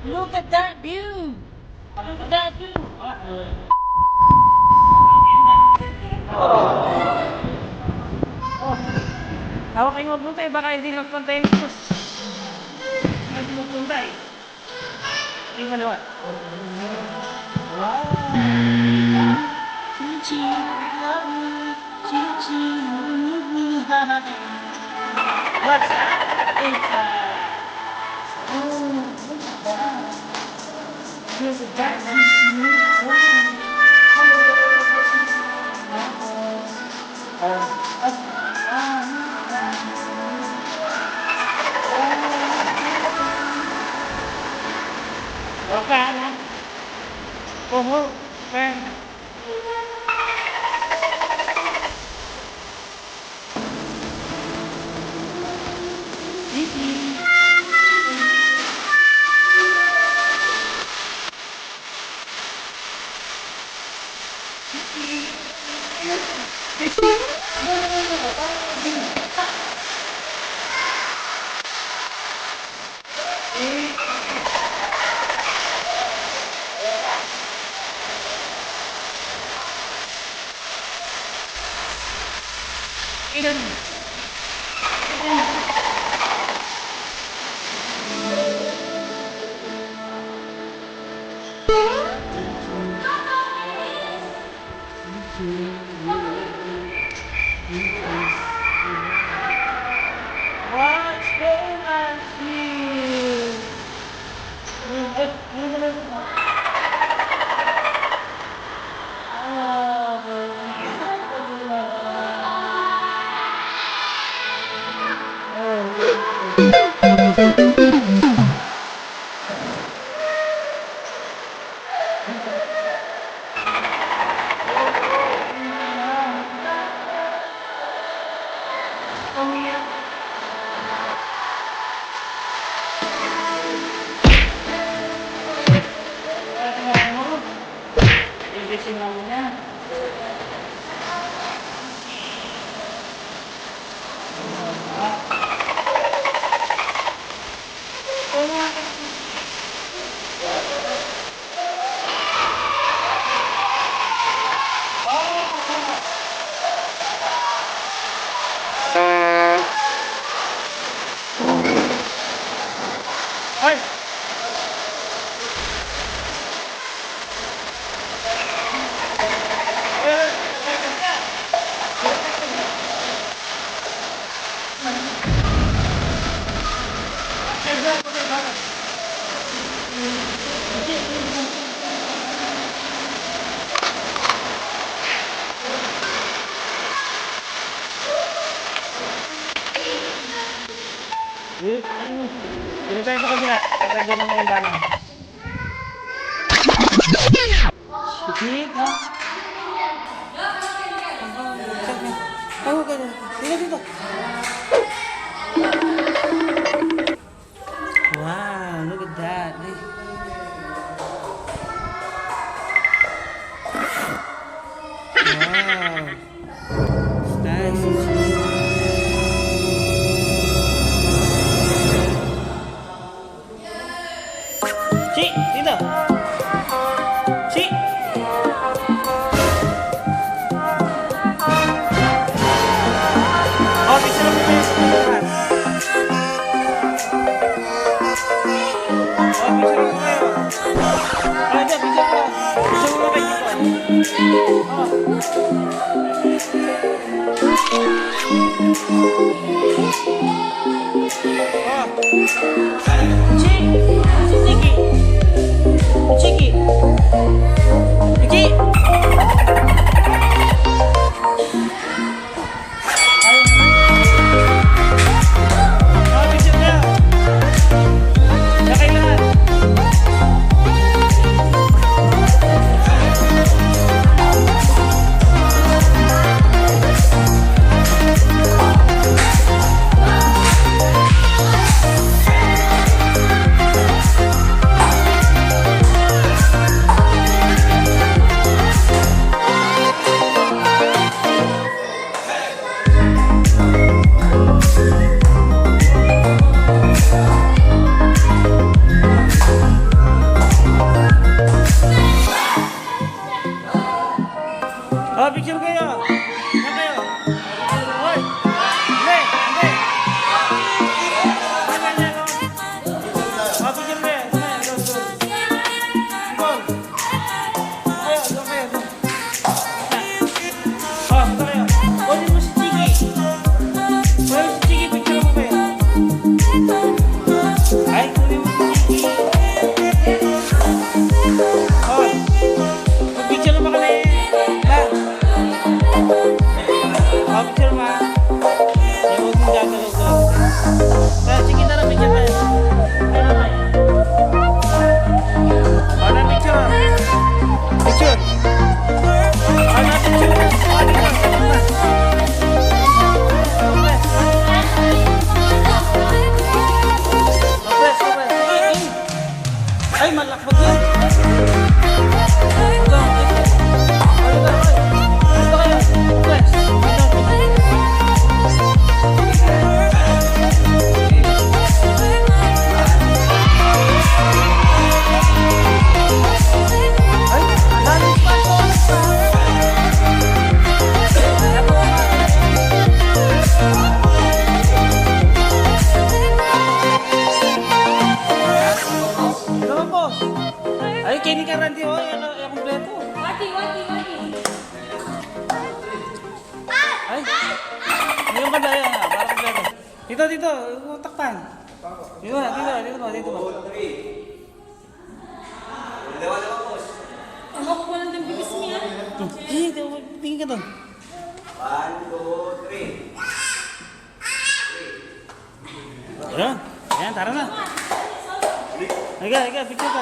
Look at that view! Look at that view! Hawak kayo magpunta eh, baka hindi magpunta yung sus. Hindi magpunta eh. Hindi maliwa. Wow! Chichi, love you. Chichi, what's that? It's there's a dark Wakala. Oh, friend. What's going on here? Ibisin lang muna. Ay! Dito tayo sa kabila. Tatagyan naman yung dami. Sikit, ha? Oh, ganun. Dito. Wow, look at that. Wow. It's nice. Si, dito. Si. Oh, bisa na po tayo sa pagkakas. Oh, bisa na po tayo. Ah, dyan, bisa po. Bisa mo na kayo dito. Chiki. Chiki. dito. Takpan. Dito ba? Dito ba? 2, 3. Dalawa, boss. Ano ko lang din bibis niya? Tingin ka doon. 1, 2, 3. Ayan, tara na. Higa, picture ka.